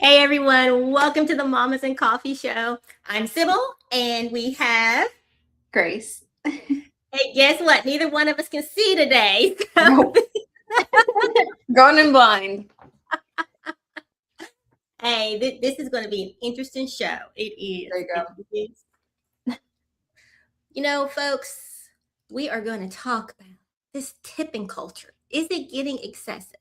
Hey everyone, welcome to the Mamas and Coffee Show. I'm Sybil, and we have. Grace. Hey, guess what? Neither one of us can see today. Nope. Going in blind. Hey, this is going to be an interesting show. It is. There you go. It is. You know, folks, we are going to talk about this tipping culture. Is it getting excessive?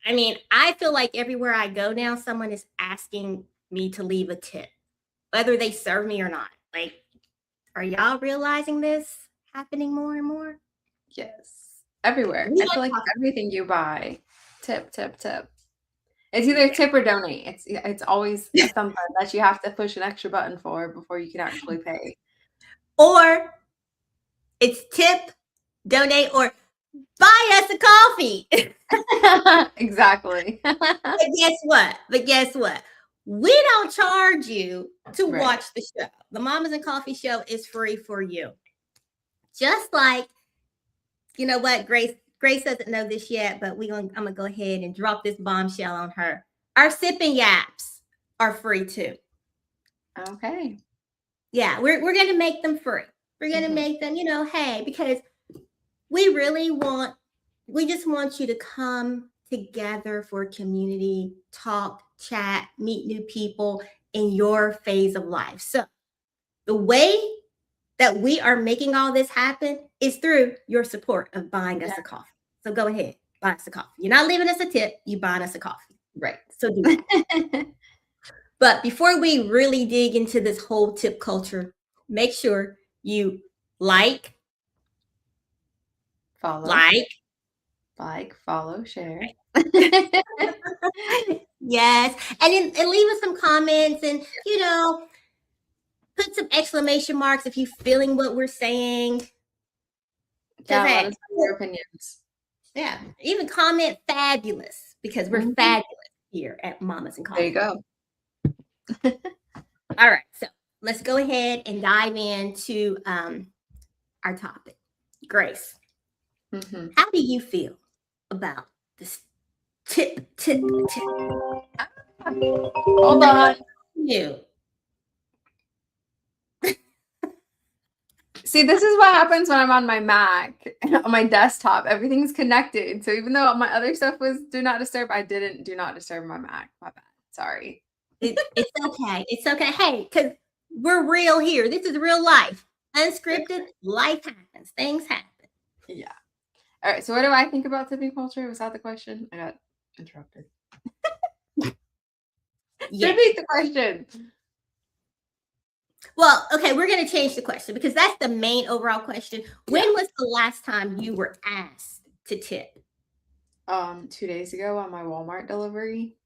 I mean, I feel like everywhere I go now, someone is asking me to leave a tip, whether they serve me or not. Like, are y'all realizing this happening more and more? Yes. Everywhere. I feel like everything you buy, tip. It's either tip or donate. It's always something that you have to push an extra button for before you can actually pay. Or it's tip, donate, or buy us a coffee. Exactly. But guess what? We don't charge you to watch the show. The Mamas and Coffee Show is free for you. Just like, you know what, Grace doesn't know this yet, but I'm gonna go ahead and drop this bombshell on her. Our sipping yaps are free too. Okay. Yeah, we're gonna make them free. We're gonna make them, hey, because we just want you to come together for community, talk, chat, meet new people in your phase of life. So the way that we are making all this happen is through your support of buying us a coffee. So go ahead, buy us a coffee. You're not leaving us a tip, you buying us a coffee. Right. So do that. But before we really dig into this whole tip culture, make sure you like, follow, share. Yes. And leave us some comments and, put some exclamation marks if you're feeling what we're saying. Yeah, let us know your opinions. Yeah. Even comment fabulous because we're fabulous here at Mamas and Coffee. There you go. All right. So let's go ahead and dive into our topic. Grace, how do you feel about this tip? Hold on. See, this is what happens when I'm on my Mac, on my desktop. Everything's connected. So even though my other stuff was do not disturb, I didn't do not disturb my Mac. My bad. Sorry. It's okay. It's okay. Hey, because we're real here. This is real life. Unscripted, life happens. Things happen. Yeah. All right. So what do I think about tipping culture? Was that the question? I got interrupted. Repeat the question. Well, okay, we're going to change the question because that's the main overall question. When was the last time you were asked to tip? 2 days ago on my Walmart delivery.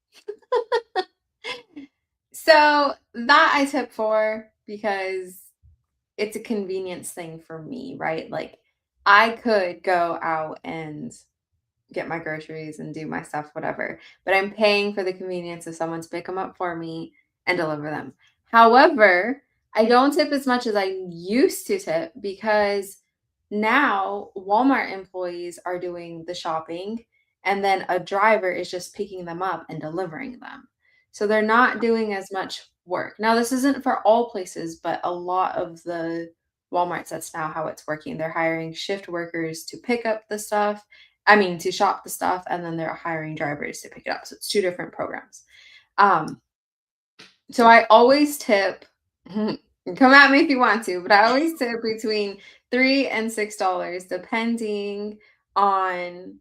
So that I tip for because it's a convenience thing for me, right? Like I could go out and get my groceries and do my stuff, whatever, but I'm paying for the convenience of someone to pick them up for me and deliver them. However, I don't tip as much as I used to tip because now Walmart employees are doing the shopping and then a driver is just picking them up and delivering them. So they're not doing as much work. Now, this isn't for all places, but a lot of the Walmarts, that's now how it's working. They're hiring shift workers to pick up the stuff. To shop the stuff, and then they're hiring drivers to pick it up. So it's two different programs. So I always tip, come at me if you want to, but I always tip between $3 and $6, depending on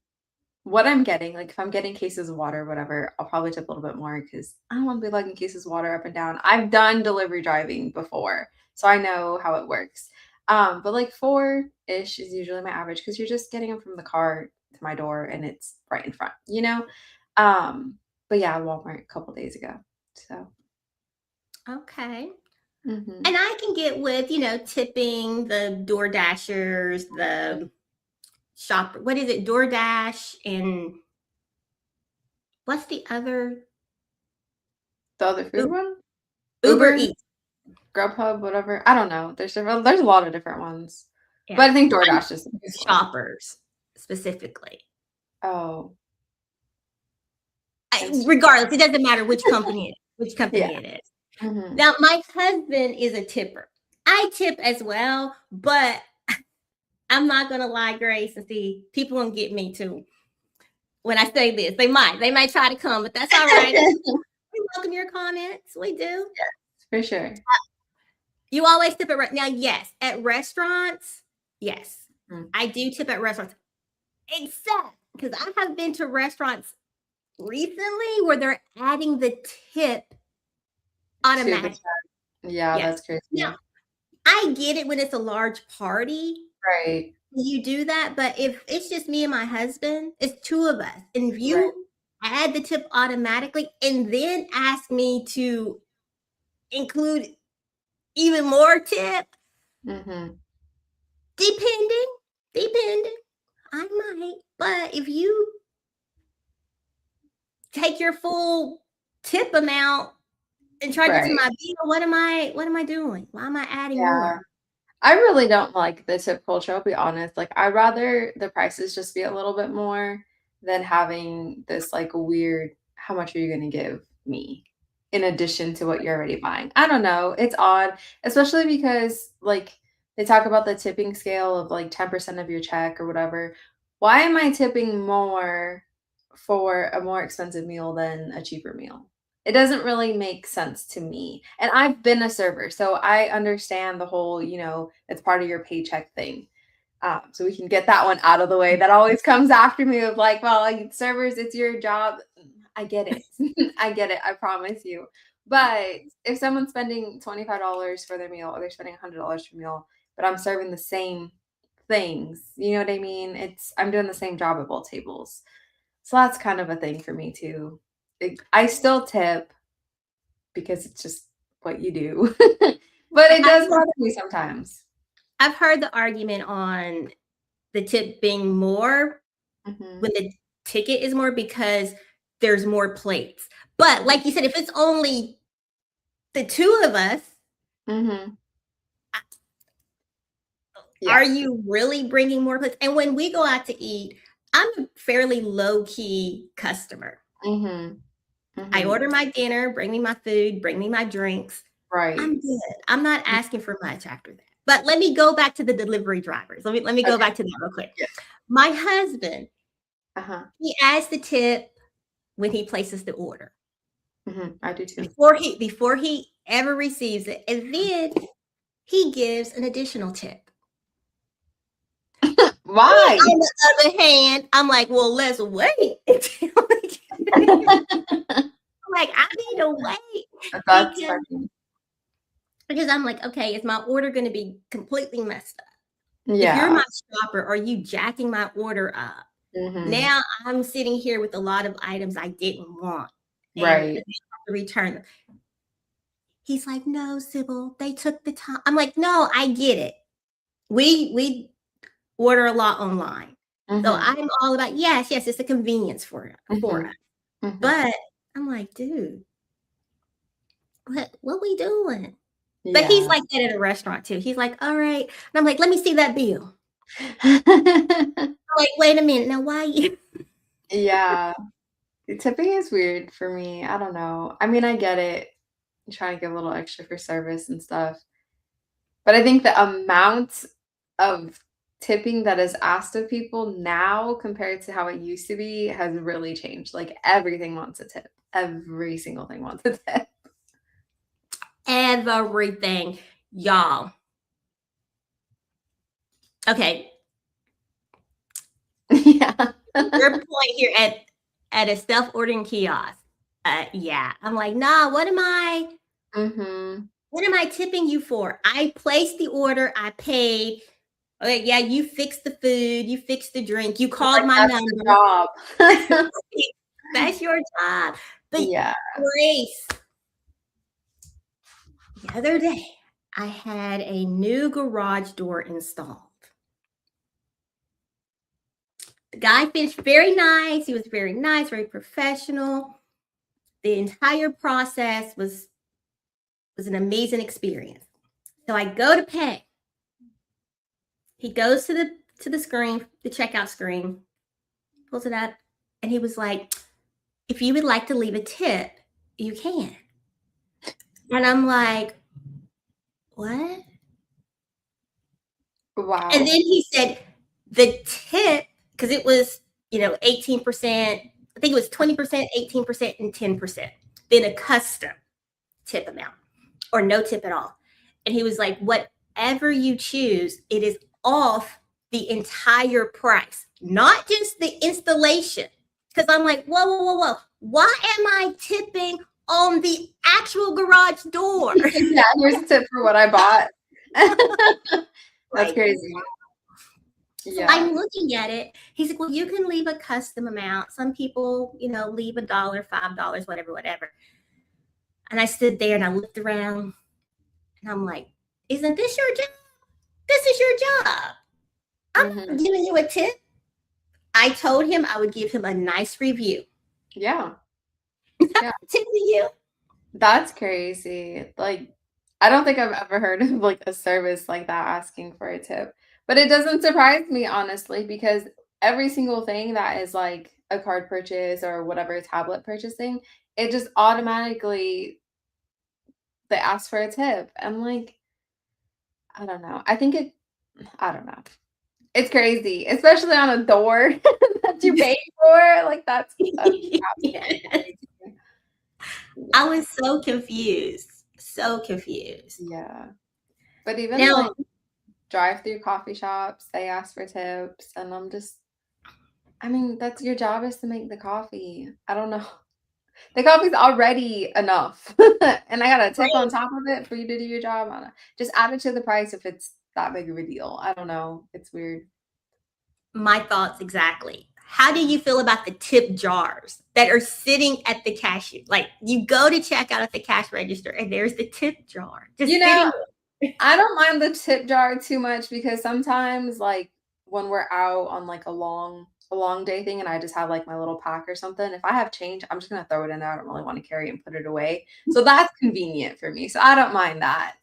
what I'm getting. Like if I'm getting cases of water or whatever, I'll probably tip a little bit more because I don't want to be lugging cases of water up and down. I've done delivery driving before, so I know how it works. But like 4-ish is usually my average because you're just getting them from the car to my door and it's right in front, But yeah, Walmart a couple days ago. So okay. And I can get with, tipping the Door Dashers, the shopper. What is it? DoorDash and what's the other? The other food one? Uber Eats. Grubhub, whatever. I don't know. There's a lot of different ones. Yeah. But I think DoorDash is shoppers specifically. Oh. regardless, it doesn't matter which company Yeah. it is. Mhm. Now, my husband is a tipper. I tip as well, but I'm not gonna lie, Grace, and see, people gonna get me too. When I say this, they might try to come, but that's all right. We welcome your comments. We do. For sure. You always tip at now, yes, at restaurants, yes, Mm. I do tip at restaurants, except because I have been to restaurants recently where they're adding the tip To the automatic. check. Yeah, Yes. that's crazy. Now, I get it when it's a large party. Right. You do that, but if it's just me and my husband, it's two of us. And if you add the tip automatically and then ask me to include even more tip, Mhm. depending, I might. But if you take your full tip amount and charge it to Right. my bill, what am I doing? Why am I adding Yeah. more? I really don't like the tip culture, I'll be honest. Like, I'd rather the prices just be a little bit more than having this, like, weird, "How much are you gonna give me in addition to what you're already buying?" I don't know, it's odd, especially because, like, they talk about the tipping scale of, like, 10% of your check or whatever. Why am I tipping more for a more expensive meal than a cheaper meal? It doesn't really make sense to me. And I've been a server, so I understand the whole, it's part of your paycheck thing. So we can get that one out of the way. That always comes after me of like, well, like, servers, it's your job. I get it. I get it. I promise you. But if someone's spending $25 for their meal or they're spending $100 for a meal, but I'm serving the same things, you know what I mean? I'm doing the same job at both tables. So that's kind of a thing for me too. I still tip because it's just what you do. But it does bother me sometimes. I've heard the argument on the tip being more Mhm. when the ticket is more because there's more plates. But like you said, if it's only the two of us, Mhm. are Yeah. you really bringing more plates? And when we go out to eat, I'm a fairly low key customer. Mhm. I Mhm. order my dinner, bring me my food, bring me my drinks. Right. I'm good. I'm not asking for much after that. But let me go back to the delivery drivers. Let me go Okay. back to that real quick. Yeah. My husband, Uh-huh. he adds the tip when he places the order. Mhm. I do too. Before he ever receives it. And then he gives an additional tip. Why? On the other hand, I'm like, well, let's wait. Like, I need to wait That's because funny. I'm like, okay, is my order going to be completely messed up? If you're Yeah. my shopper, are you jacking my order up? Mhm. Now I'm sitting here with a lot of items I didn't want, and I Right. have to return them. He's like, no, Sybil, they took the time. I'm like, no, I get it. We order a lot online. So Mhm. I'm all about, yes, it's a convenience for us. Mhm. Mhm. But I'm like, dude, what we doing? But he's Yeah. like that at a restaurant too. He's like, all right. And I'm like, let me see that bill. I'm like, wait a minute. Now why you Yeah. Tipping is weird for me. I don't know. I mean, I get it. You trying to give a little extra for service and stuff. But I think the amount of tipping that is asked of people now compared to how it used to be has really changed. Like, everything wants a tip. Every single thing wants a tip. everything, y'all? Okay, Yeah. your point here at a self-ordering kiosk. Yeah. I'm like, nah, Mhm. what am I tipping you for? I placed the order, I paid. Okay, yeah, you fixed the food, you fixed the drink, you called Like, my that's the number. job. That's your job. But Yeah. Grace, the other day, I had a new garage door installed. The guy finished very nice. He was very nice, very professional. The entire process was an amazing experience. So I go to pay. He goes to the screen, the checkout screen, pulls it up, and he was like, if you would like to leave a tip, you can. And I'm like, what? Wow. And then he said the tip, because it was, 18%, I think it was 20%, 18%, and 10%, then a custom tip amount or no tip at all. And he was like, whatever you choose, it is off the entire price, not just the installation. Because I'm like, whoa, whoa, whoa, whoa. Why am I tipping on the actual garage door? Yeah, here's a tip for what I bought. That's Like, crazy. so Yeah. I'm looking at it. He's like, well, you can leave a custom amount. Some people, leave $1, $5, whatever. And I stood there and I looked around and I'm like, isn't this your job? This is your job. I'm not giving you a tip. I told him I would give him a nice review. Yeah. Yeah. Tipping you. That's crazy. Like, I don't think I've ever heard of like a service like that asking for a tip. But it doesn't surprise me, honestly, because every single thing that is like a card purchase or whatever tablet purchasing, it just automatically they ask for a tip. I'm like, I don't know. I don't know. It's crazy, especially on a door that you pay for. Like that's absolutely crazy. I was so confused. So confused. Yeah. But even Now, like drive-through coffee shops, they ask for tips, and I mean, that's your job is to make the coffee. I don't know. The coffee's already enough, and I got a tip on top of it for you to do your job. I don't know. Just add it to the price if it's that big of a deal. I don't know. It's weird. my thoughts exactly. How do you feel about the tip jars that are sitting at the cashier? Like you go to check out at the cash register and there's the tip jar just sitting. I don't mind the tip jar too much because sometimes like when we're out on like a long day thing and I just have like my little pack or something, if I have change, I'm just gonna throw it in there. I don't really want to carry it and put it away. So that's convenient for me. So I don't mind that.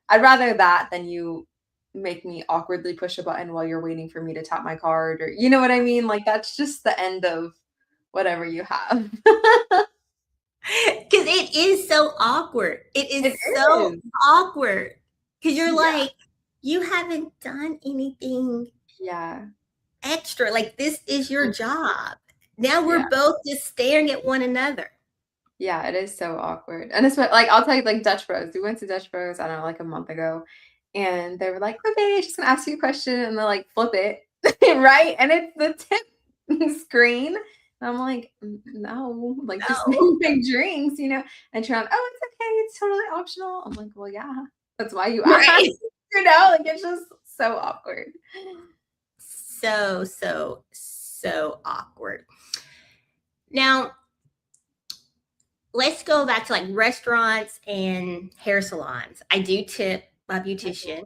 I'd rather that than you make me awkwardly push a button while you're waiting for me to tap my card or you know what I mean? Like that's just the end of whatever you have. Because it is so awkward. It is so awkward. Because you're like, you haven't done anything extra. Like, this is your job. Now we're both just staring at one another. Yeah, it is so awkward. And it's like I'll tell you like Dutch Bros. We went to Dutch Bros, I don't know, like a month ago. And they were like, okay, just gonna ask you a question. And they're like, flip it. Right? And it's the tip screen. And I'm like, no, like just make drinks, you know. And Tron, oh, it's okay, it's totally optional. I'm like, well, yeah, that's why you asked. Right. You know, like it's just so awkward. So awkward. Now, let's go back to like restaurants and hair salons. I do tip my beautician.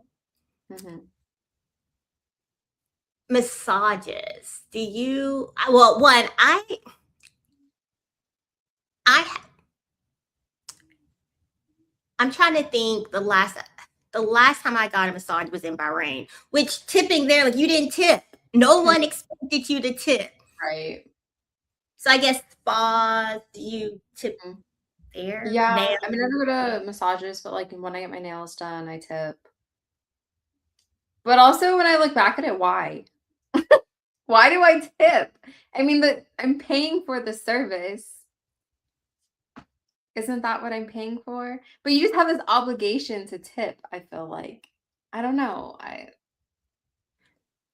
Massages. Do you? Well, one, I'm trying to think. The last time I got a massage was in Bahrain, which tipping there, like you didn't tip. No one expected you to tip. Right. So I guess spas, do you tip there? Yeah. I mean, I never go to massages, but like when I get my nails done, I tip. But also when I look back at it, why? Why do I tip? I mean, I'm paying for the service. Isn't that what I'm paying for? But you just have this obligation to tip, I feel like. I don't know.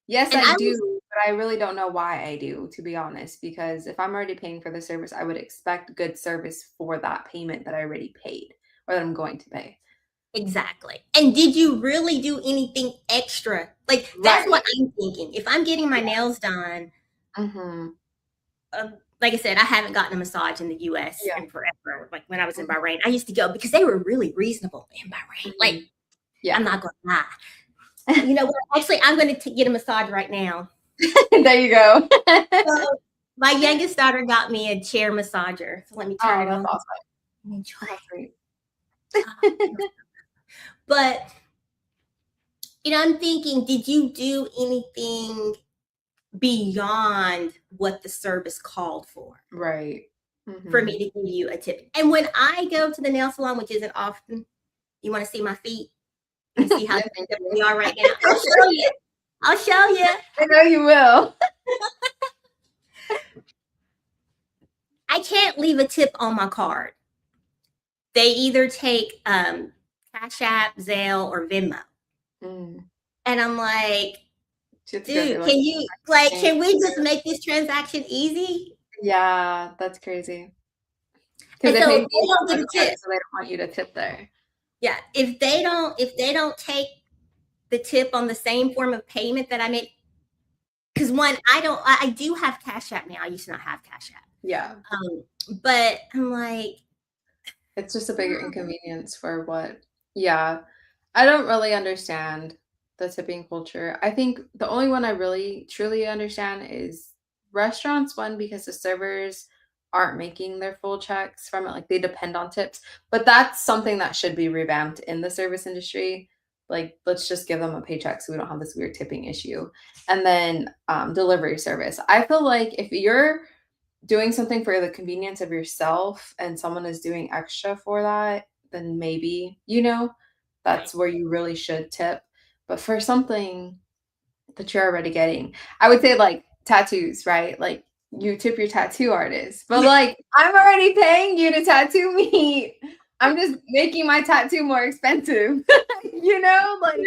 Yes, I do, but I really don't know why I do, to be honest, because if I'm already paying for the service, I would expect good service for that payment that I already paid or that I'm going to pay. Exactly. And did you really do anything extra? Like, that's what I'm thinking. If I'm getting my nails done, like I said, I haven't gotten a massage in the US in forever. Like when I was in Bahrain, I used to go because they were really reasonable in Bahrain. Like, I'm not going to lie. You know what? Actually, I'm going to get a massage right now. There you go. So, my youngest daughter got me a chair massager. So let me turn it on. Awesome. Enjoy. But, I'm thinking, did you do anything beyond what the service called for? Right. for me to give you a tip. And when I go to the nail salon, which isn't often, you want to see my feet? You see how they are right now? I'll show you. I'll show you. I know you will. I can't leave a tip on my card. They either take Cash App, Zelle, or Venmo. And I'm like, dude, can we just make this transaction easy? Yeah, that's crazy. Because so they don't get a tip, so they don't want you to tip there. Yeah, if they don't take the tip on the same form of payment that I make, because one, I do have Cash App now. I used to not have Cash App. Yeah. But I'm like, it's just a bigger inconvenience for what? Yeah. I don't really understand the tipping culture. I think the only one I really truly understand is restaurants, one, because the servers aren't making their full checks from it. Like they depend on tips. But that's something that should be revamped in the service industry. Like, let's just give them a paycheck so we don't have this weird tipping issue. And then delivery service. I feel like if you're doing something for the convenience of yourself and someone is doing extra for that, then maybe, that's where you really should tip. But for something that you're already getting, I would say like tattoos, right? Like you tip your tattoo artist, but like I'm already paying you to tattoo me. I'm just making my tattoo more expensive. Like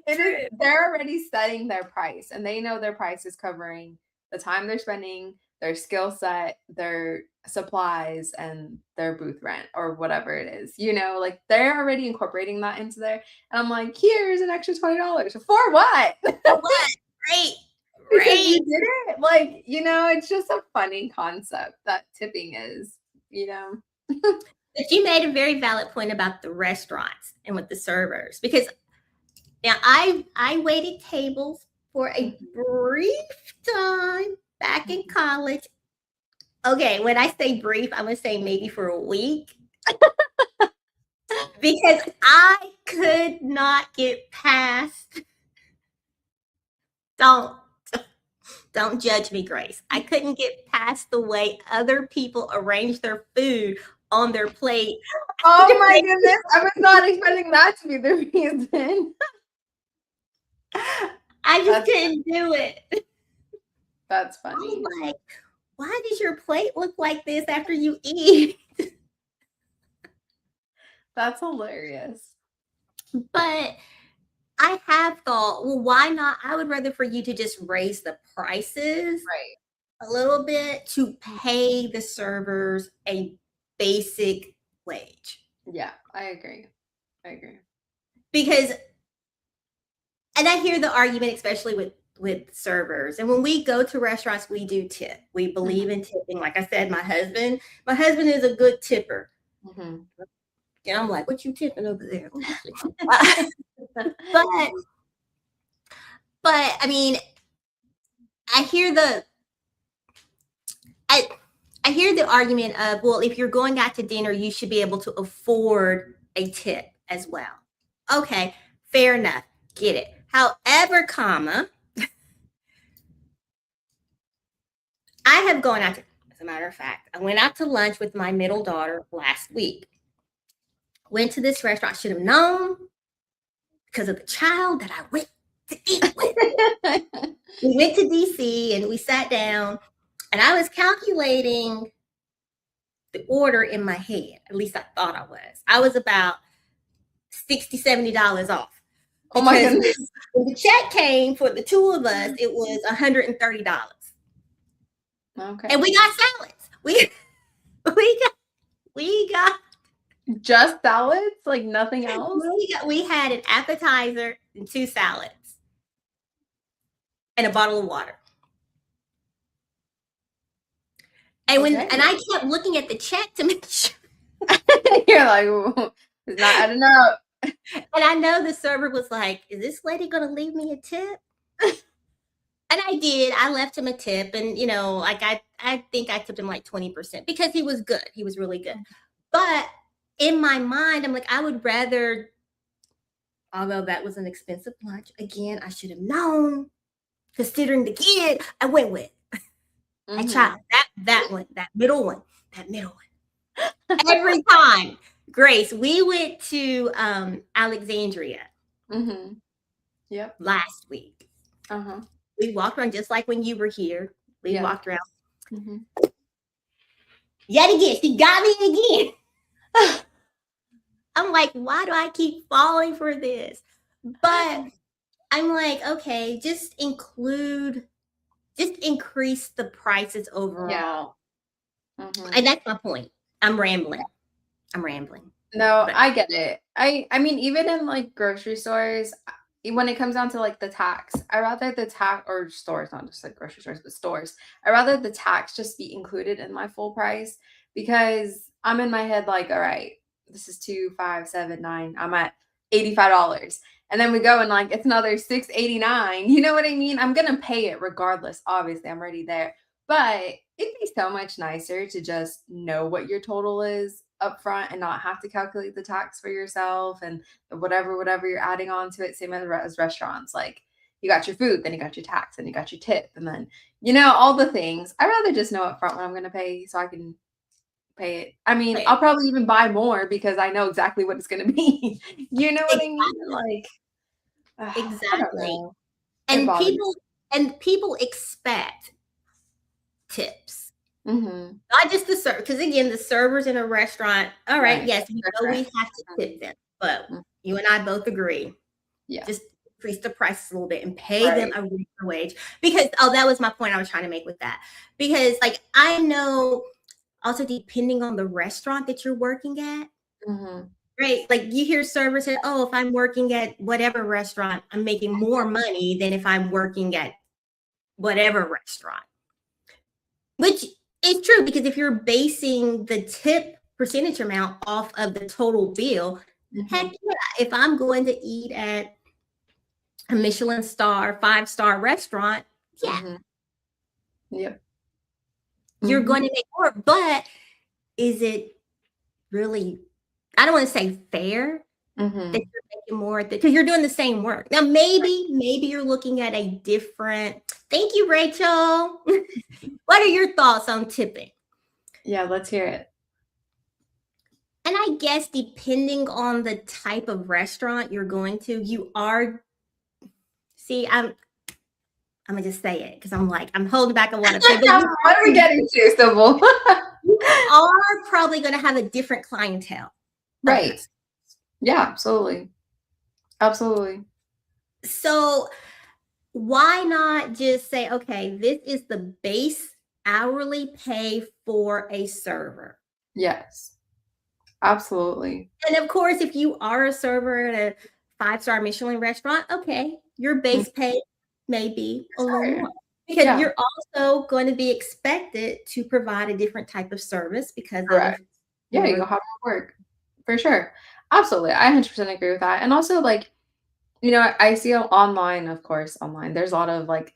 they're already setting their price and they know their price is covering the time they're spending, their skill set, their supplies, and their booth rent or whatever it is. Like they're already incorporating that into there. And I'm like, here's an extra $20. For what? For what? Right. Because you did it. Like, it's just a funny concept that tipping is, But you made a very valid point about the restaurants and with the servers, because now I waited tables for a brief time back in college. Okay, when I say brief, I'm gonna say maybe for a week. Because I could not get past. Don't judge me, Grace. I couldn't get past the way other people arrange their food on their plate. Oh my goodness. I was not expecting that to be the reason. I just couldn't do it. That's funny. I'm like, why does your plate look like this after you eat? That's hilarious. But I have thought, well, why not? I would rather for you to just raise the prices a little bit to pay the servers a basic wage. Yeah, I agree. Because, and I hear the argument, especially with servers. And when we go to restaurants, we do tip. We believe in tipping. Like I said, my husband is a good tipper. And I'm like, what you tipping over there? But I mean, I hear the argument of, well, if you're going out to dinner, you should be able to afford a tip as well. Okay, fair enough. Get it. However, I have gone out to, as a matter of fact, I went out to lunch with my middle daughter last week. Went to this restaurant. Should have known because of the child that I went to eat with. We went to DC and we sat down and I was calculating the order in my head. At least I thought I was. I was about $60, $70 off. Oh my goodness. When the check came for the two of us, it was $130. Okay. And we got salads. We got just salads, like nothing else. We had an appetizer and 2 salads and a bottle of water. And and I kept looking at the check to make sure. You're like, it's not adding up. And I know the server was like, is this lady going to leave me a tip? And I did. I left him a tip. And, like I think I tipped him like 20% because he was good. He was really good. But in my mind, I'm like, I would rather, although that was an expensive lunch, again, I should have known, considering the kid I went with. That child, That one, that middle one. Every time. Grace, we went to Alexandria Yep. last week. We walked around just like when you were here. We walked around. Yet again, she got me again. I'm like, why do I keep falling for this? But I'm like, okay, just increase the prices overall. And that's my point. I'm rambling. No, but I get it. I mean, even in like grocery stores, when it comes down to like the tax, I rather the tax, or stores, not just like grocery stores, but stores, I rather the tax just be included in my full price, because I'm in my head like, all right, this is 2, 5, 7, 9. I'm at $85. And then we go and like it's another $6.89. You know what I mean? I'm gonna pay it regardless. Obviously, I'm already there. But it'd be so much nicer to just know what your total is up front and not have to calculate the tax for yourself and whatever you're adding on to it. Same as restaurants. Like you got your food, then you got your tax, and you got your tip, and then all the things. I'd rather just know up front what I'm gonna pay so I can pay it. I mean, I'll probably even buy more because I know exactly what it's gonna be. You know what I mean? Like exactly. And people expect tips. Not just the server, because again, the servers in a restaurant, all right, yes, we know we have to tip them, but you and I both agree. Just increase the prices a little bit and pay them a regular wage. Because that was my point I was trying to make with that. Because like I know also depending on the restaurant that you're working at. Right. Like you hear servers say, oh, if I'm working at whatever restaurant, I'm making more money than if I'm working at whatever restaurant. Which is true, because if you're basing the tip percentage amount off of the total bill, heck yeah, if I'm going to eat at a Michelin star, 5-star restaurant, you're going to make more. But is it really, I don't want to say fair that you're making more because you're doing the same work. Now, maybe you're looking at a different, thank you, Rachel. What are your thoughts on tipping? Yeah, let's hear it. And I guess depending on the type of restaurant you're going to, I'm gonna just say it because I'm holding back on what I'm saying. What are we getting to, Sybil? You are probably going to have a different clientele. Right. Yeah, absolutely. So why not just say, okay, this is the base hourly pay for a server? Yes, absolutely. And of course, if you are a server at a 5-star Michelin restaurant, okay, your base pay may be a little more. Because you're also going to be expected to provide a different type of service because of you'll have more work. For sure. Absolutely. I 100% agree with that. And also like, I see online, there's a lot of like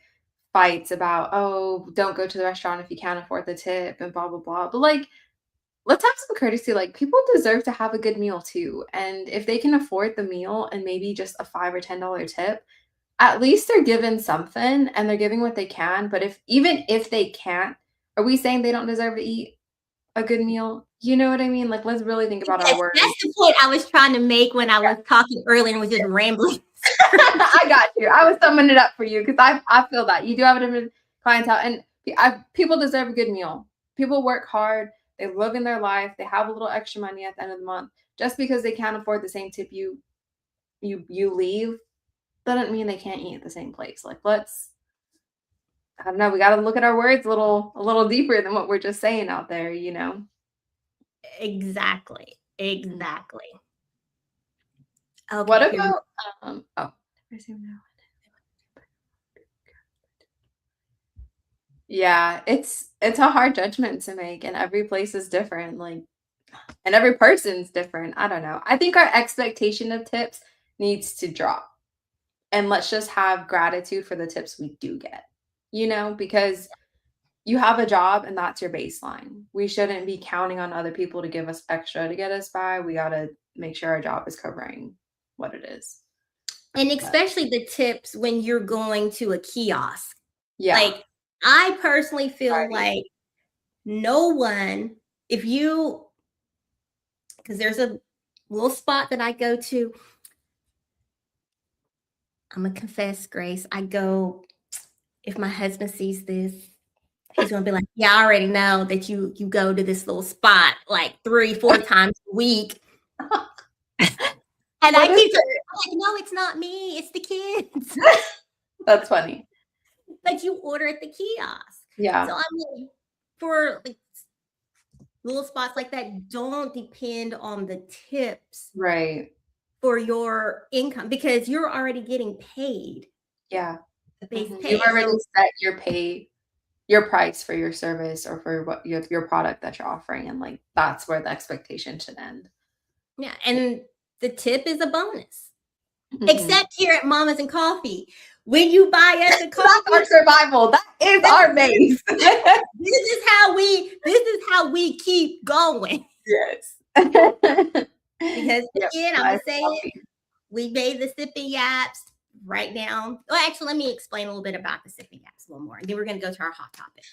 fights about, oh, don't go to the restaurant if you can't afford the tip and blah, blah, blah. But like, let's have some courtesy. Like people deserve to have a good meal too. And if they can afford the meal and maybe just a $5 or $10 tip, at least they're given something and they're giving what they can. But even if they can't, are we saying they don't deserve to eat a good meal? You know what I mean? Like, let's really think about our words. That's the point I was trying to make when I was talking earlier and was just rambling. I got you. I was summing it up for you because I feel that you do have a different clientele, and people deserve a good meal. People work hard. They live in their life. They have a little extra money at the end of the month. Just because they can't afford the same tip you leave, doesn't mean they can't eat at the same place. Like, I don't know. We got to look at our words a little deeper than what we're just saying out there, Exactly. Okay, what about yeah, it's a hard judgment to make, and every place is different, like, and every person's different. I don't know. I think our expectation of tips needs to drop, and let's just have gratitude for the tips we do get, because you have a job and that's your baseline. We shouldn't be counting on other people to give us extra to get us by. We got to make sure our job is covering what it is. And especially the tips when you're going to a kiosk. Yeah. Like, I personally feel like no one, if you, because there's a little spot that I go to. I'm gonna confess, Grace. I go, if my husband sees this, he's gonna be like, "Yeah, I already know that you go to this little spot like 3, 4 times a week." And I What is keep it? like, "No, it's not me. It's the kids." That's funny. But you order at the kiosk. Yeah. So I mean, for like little spots like that, don't depend on the tips Right. for your income because you're already getting paid Yeah. the base You've pay. already So set your price for your service or for what your product that you're offering, and like that's where the expectation should end. yeah, and the tip is a bonus. Mhm. Except here at Mamas and Coffee. When you buy us a That's coffee, our survival. That is our base. this is how we keep going. Yes. Because Yep. again, I'm Nice gonna say it. coffee. We made the sipping yaps right now. Well, actually, let me explain a little bit about the sipping yaps a little more. And then we're gonna go to our hot topic.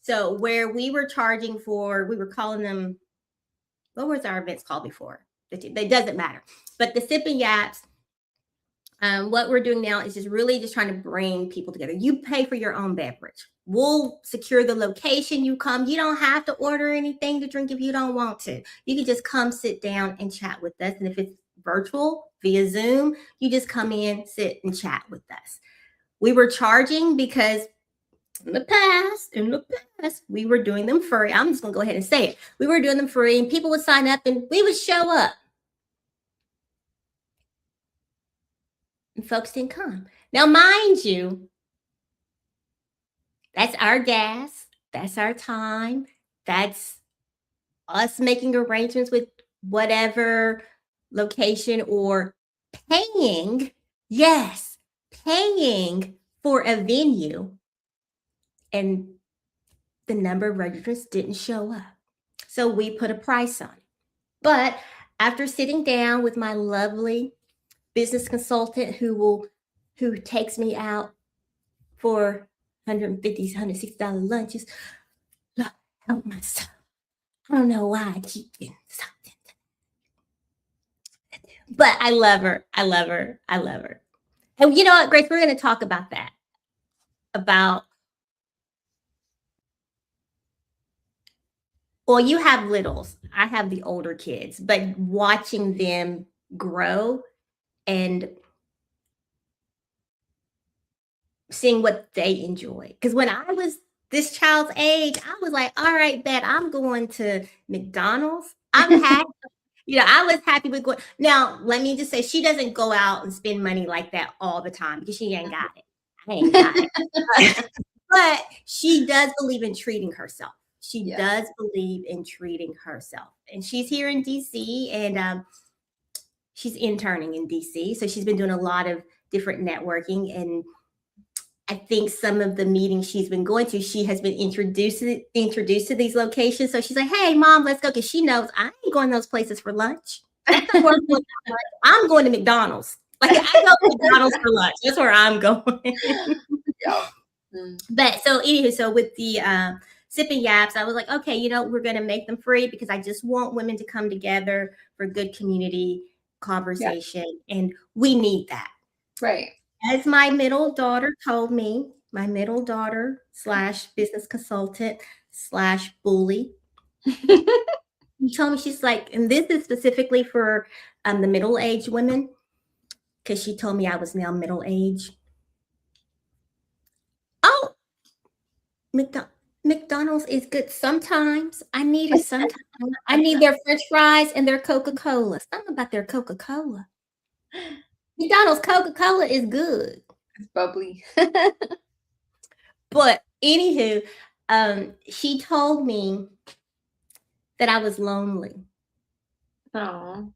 So where we were charging for, we were calling them, what was our events called before? It doesn't matter. But the sipping yaps, what we're doing now is just really just trying to bring people together. You pay for your own beverage. We'll secure the location. You come. You don't have to order anything to drink if you don't want to. You can just come sit down and chat with us. And if it's virtual via Zoom, you just come in, sit and chat with us. We were charging because in the past, we were doing them free. I'm just going to go ahead and say it. We were doing them free and people would sign up and we would show up. And folks didn't come. Now, mind you, that's our gas, that's our time, that's us making arrangements with whatever location or paying, yes, paying for a venue. And the number of registrants didn't show up. So we put a price on it. But after sitting down with my lovely business consultant who takes me out for $150, $160 lunches. Lord, help myself. I don't know why I keep getting something. But I love her. I love her. I love her. And you know what, Grace, we're going to talk about that. Well, you have littles. I have the older kids, but watching them grow and seeing what they enjoy. Because when I was this child's age, I was like, all right, bet I'm going to McDonald's. I'm happy. I was happy with going. Now, let me just say, she doesn't go out and spend money like that all the time because she ain't got it. I ain't got it. But she does believe in treating herself. She does believe in treating herself. And she's here in DC and she's interning in DC. So she's been doing a lot of different networking. And I think some of the meetings she's been going to, she has been introduced to these locations. So she's like, hey, Mom, let's go. Because she knows I ain't going to those places for lunch. I'm going to McDonald's. Like I go to McDonald's for lunch. That's where I'm going. Yeah. But so anywho, so with the sipping yaps, I was like, okay, we're going to make them free because I just want women to come together for good community conversation. Yeah. And we need that. Right. As my middle daughter told me, my middle daughter / business consultant / bully, she told me, she's like, and this is specifically for the middle-aged women, because she told me I was now middle-aged. Oh, McDonald's is good sometimes. I need it sometimes. I need their French fries and their Coca-Cola. Something about their Coca-Cola. McDonald's Coca-Cola is good. It's bubbly. But anywho, she told me that I was lonely. Oh.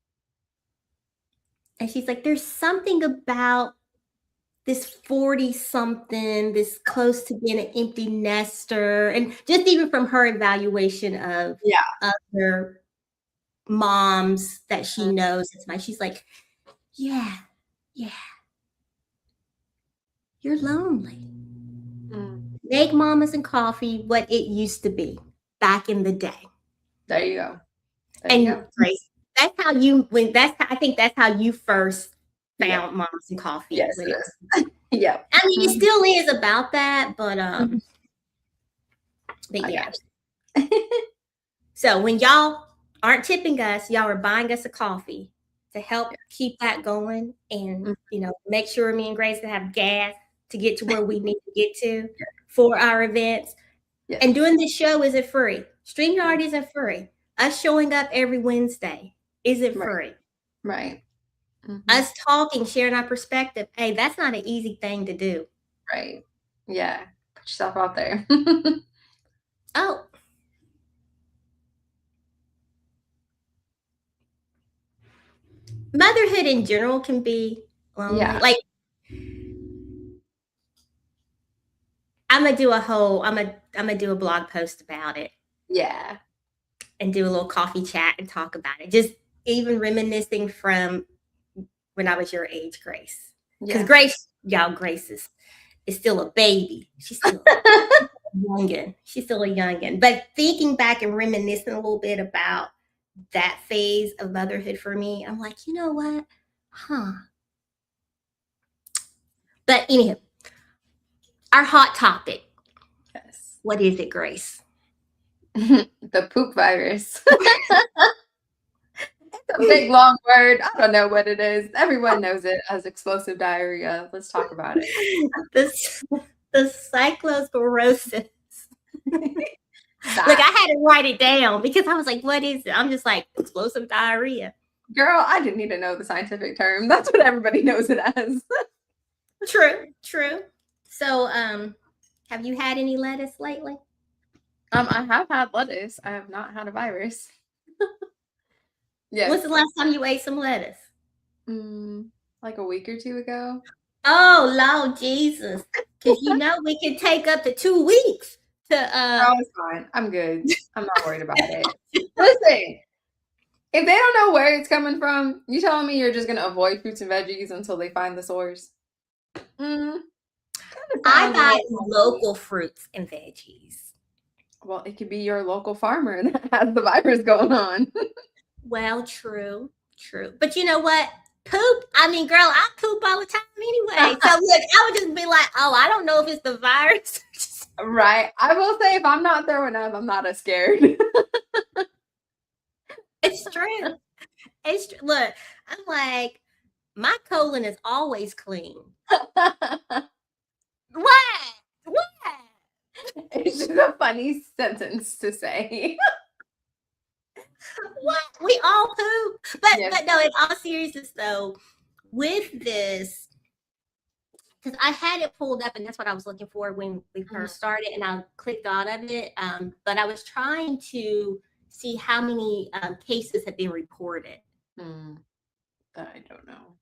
And she's like, there's something about this 40-something, this close to being an empty nester. And just even from her evaluation of other moms that she knows, she's like, yeah, you're lonely. Make Mamas and Coffee what it used to be. back in the day. There you go. And Grace, that's how I think that's how you first found Moms and Coffee. Yes, it is. Yeah. I mean, it still is about that, but yeah. So when y'all aren't tipping us, y'all are buying us a coffee to help keep that going, and make sure me and Grace can have gas to get to where we need to get to for our events. Yes. And doing this show isn't free. StreamYard isn't free. Us showing up every Wednesday isn't free. Right. Us talking, sharing our perspective. Hey, that's not an easy thing to do. Right. Yeah. Put yourself out there. Oh. Motherhood in general can be lonely. Yeah. Like, I'm gonna do a blog post about it. Yeah. And do a little coffee chat and talk about it. Just even reminiscing from when I was your age, Grace. Because Grace is still a baby. She's still a youngin. She's still a youngin. But thinking back and reminiscing a little bit about that phase of motherhood for me, I'm like, you know what? But anyhow, our hot topic. Yes. What is it, Grace? The poop virus. It's a big, long word. I don't know what it is. Everyone knows it as explosive diarrhea. Let's talk about it. The cyclosporosis. Look, I had to write it down because I was like, what is it? I'm just like, explosive diarrhea. Girl, I didn't need to know the scientific term. That's what everybody knows it as. True. So, have you had any lettuce lately? I have had lettuce. I have not had a virus. Yes. When's the last time you ate some lettuce? Like a week or two ago. Oh, Lord Jesus. Because we can take up to 2 weeks to Oh, it's fine. I'm good. I'm not worried about it. Listen, if they don't know where it's coming from, you telling me you're just gonna avoid fruits and veggies until they find the source? I buy local fruits and veggies. Well, it could be your local farmer that has the virus going on. Well, true. But you know what? Poop. I mean, girl, I poop all the time anyway. So look, I would just be like, oh, I don't know if it's the virus. Right. I will say if I'm not throwing up, I'm not as scared. It's true. Look, I'm like, my colon is always clean. What? It's just a funny sentence to say. What? We all poop. But no, in all seriousness though, with this, because I had it pulled up and that's what I was looking for when we first started, and I clicked out of it. But I was trying to see how many cases have been reported. I don't know.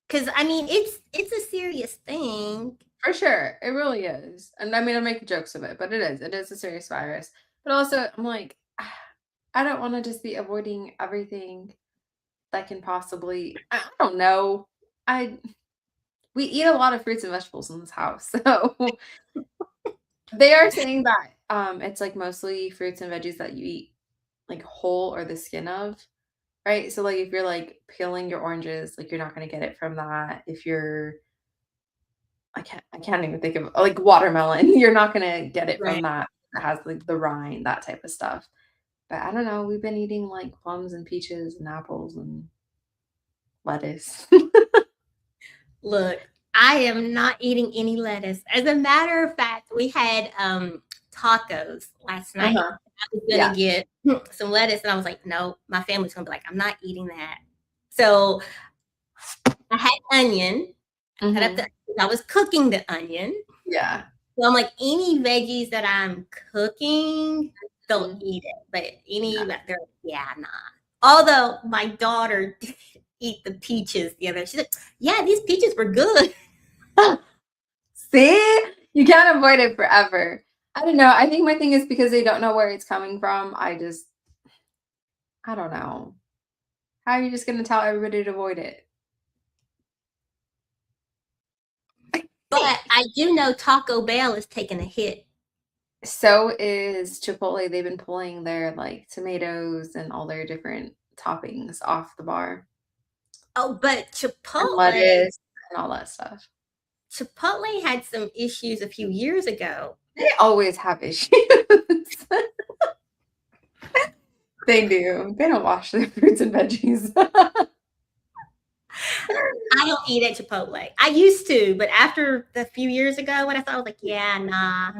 Because I mean, it's a serious thing. For sure. It really is. And I mean, I make jokes of it, but it is a serious virus. But also, I'm like, I don't want to just be avoiding everything that can possibly, I don't know. We eat a lot of fruits and vegetables in this house. So they are saying that it's like mostly fruits and veggies that you eat like whole or the skin of. Right. So like if you're like peeling your oranges, like you're not gonna get it from that. If you're I can't even think of like watermelon, you're not gonna get it from that. It has like the rind, that type of stuff. But I don't know, we've been eating like plums and peaches and apples and lettuce. Look, I am not eating any lettuce. As a matter of fact, we had tacos last night. I was gonna get some lettuce, and I was like, no, my family's gonna be like, I'm not eating that. So I had onion. I was cooking the onion. Yeah. So I'm like, any veggies that I'm cooking, don't eat it. But nah. Although my daughter did eat the peaches the other day. She's like, yeah, these peaches were good. See? You can't avoid it forever. I don't know. I think my thing is because they don't know where it's coming from. I don't know. How are you just going to tell everybody to avoid it? But I do know Taco Bell is taking a hit. So is Chipotle. They've been pulling their, like, tomatoes and all their different toppings off the bar, Oh, but and Chipotle, lettuce and all that stuff. Chipotle had some issues a few years ago. They always have issues. They do. They don't wash their fruits and veggies. I don't eat at Chipotle. I used to, but after a few years ago, when I thought, I was like, yeah, nah.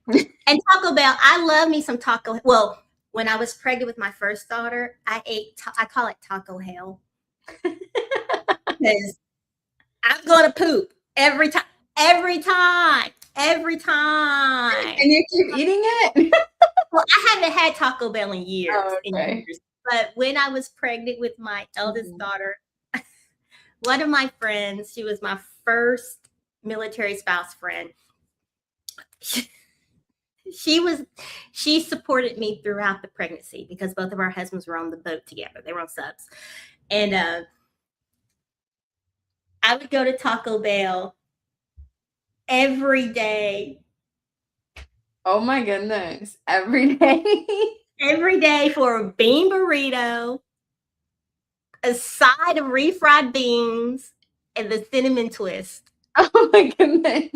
And Taco Bell, I love me some taco. Well, when I was pregnant with my first daughter, I ate. I call it taco hell because I'm gonna poop every time. Every time. Every time. And you keep eating it? Well, I haven't had Taco Bell in years. Oh, In okay. years. But when I was pregnant with my eldest Mhm. daughter, one of my friends, she was my first military spouse friend. She supported me throughout the pregnancy because both of our husbands were on the boat together. They were on subs. And I would go to Taco Bell every day. Oh my goodness. Every day? Every day for a bean burrito, a side of refried beans, and the cinnamon twist. Oh my goodness.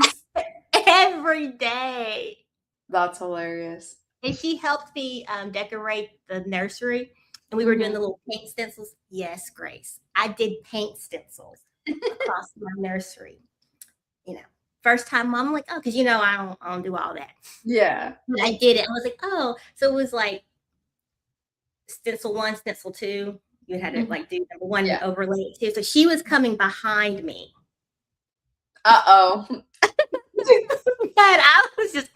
Every day. That's hilarious. And she helped me decorate the nursery. And we were doing Mhm. the little paint stencils. Yes, Grace. I did paint stencils across my nursery. You know, first time mom, I'm like, oh, because I don't do all that. Yeah. But I did it. I was like, oh, so it was like stencil 1, stencil 2. You had to Mhm. like do number 1 and Yeah. overlay it too. So she was coming behind me. Uh-oh. But I was just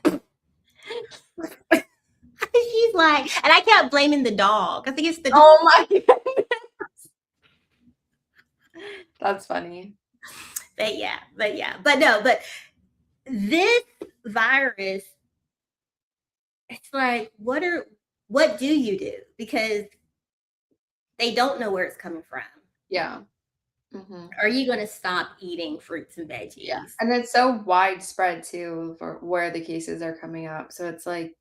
she's like, and I kept blaming the dog. I think it's the dog. Oh my goodness. That's funny. But yeah. But this virus, it's like, what do you do? Because they don't know where it's coming from. Yeah. Mhm. Are you going to stop eating fruits and veggies? Yeah. And it's so widespread too for where the cases are coming up. So it's like,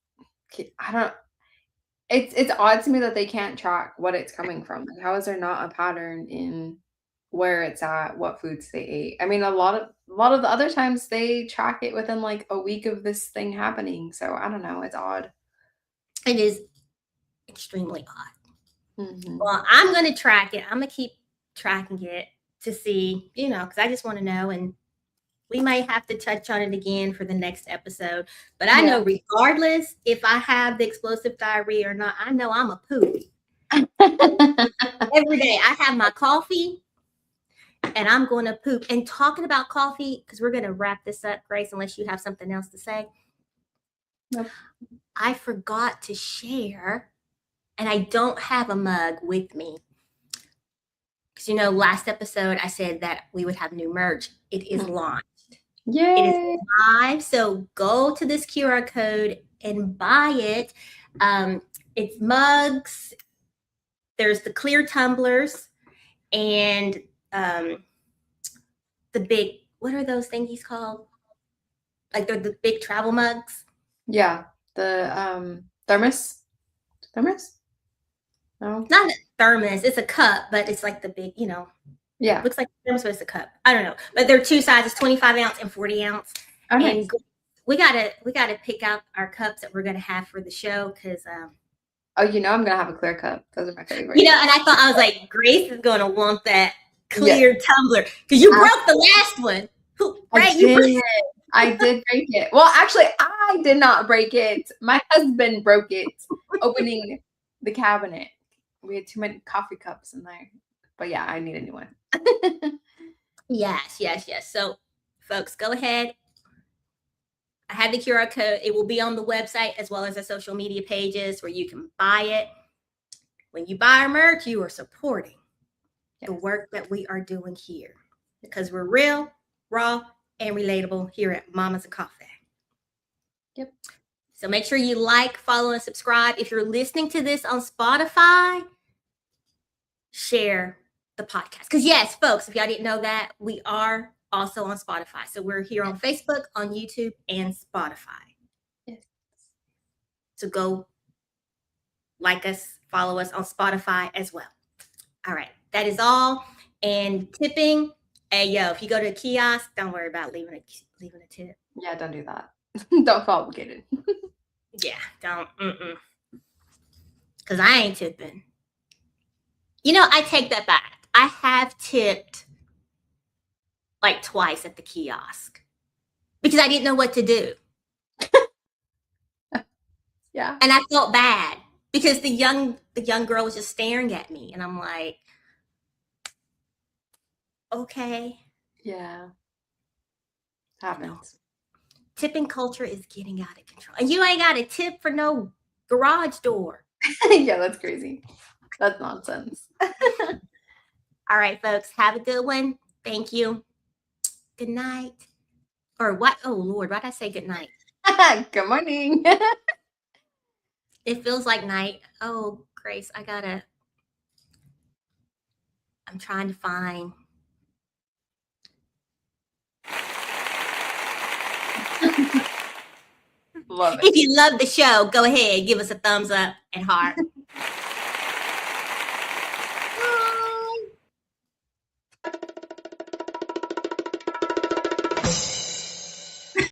I don't, it's odd to me that they can't track what it's coming from. Like, how is there not a pattern in where it's at, what foods they ate? I mean, a lot of the other times they track it within like a week of this thing happening. So I don't know, it's odd. It is extremely odd. Mhm. Well, I'm going to track it. I'm going to keep tracking it to see, because I just want to know. And we might have to touch on it again for the next episode. But I know regardless if I have the explosive diarrhea or not, I know I'm a poop. Every day I have my coffee and I'm going to poop. And talking about coffee, because we're going to wrap this up, Grace, unless you have something else to say. Nope. I forgot to share, and I don't have a mug with me. Because, last episode I said that we would have new merch. It is launched. Yay. It is live. So go to this QR code and buy it. It's mugs. There's the clear tumblers and the big, what are those thingies called? Like they're the big travel mugs. Yeah. The thermos? Thermos? No. Not a thermos. It's a cup, but it's like the big, Yeah. looks like a thermos, but it's a cup. I don't know. But they're 2 sizes, 25 ounce and 40 ounce. Oh, nice. And we gotta pick out our cups that we're gonna have for the show because Oh, I'm gonna have a clear cup. Those are my favorite. and I was like, Grace is gonna want that clear tumbler because you broke the last one. Right? I did break it. Well, actually, I did not break it. My husband broke it opening the cabinet. We had too many coffee cups in there. But yeah, I need a new one. Yes. So, folks, go ahead. I have the QR code. It will be on the website as well as the social media pages where you can buy it. When you buy our merch, you are supporting the work that we are doing here because we're real, raw, and relatable here at Mama's and Coffee. Yep. So make sure you like, follow, and subscribe. If you're listening to this on Spotify, share the podcast. Because yes, folks, if y'all didn't know that, we are also on Spotify. So we're here on Facebook, on YouTube, and Spotify. Yes. So go like us, follow us on Spotify as well. All right, that is all. And tipping, hey yo, if you go to a kiosk, don't worry about leaving a tip. Yeah, don't do that. Don't feel obligated. Yeah, don't. Because I ain't tipping. You know, I take that back. I have tipped like twice at the kiosk because I didn't know what to do. Yeah. And I felt bad because the young girl was just staring at me, and I'm like, okay. Yeah. Happens. Tipping culture is getting out of control. And you ain't got a tip for no garage door. Yeah, that's crazy. That's nonsense. All right, folks, have a good one. Thank you. Good night. Or what? Oh, Lord, why did I say good night? Good morning. It feels like night. Oh, Grace, I'm trying to find. Love it. If you love the show, go ahead, give us a thumbs up and heart.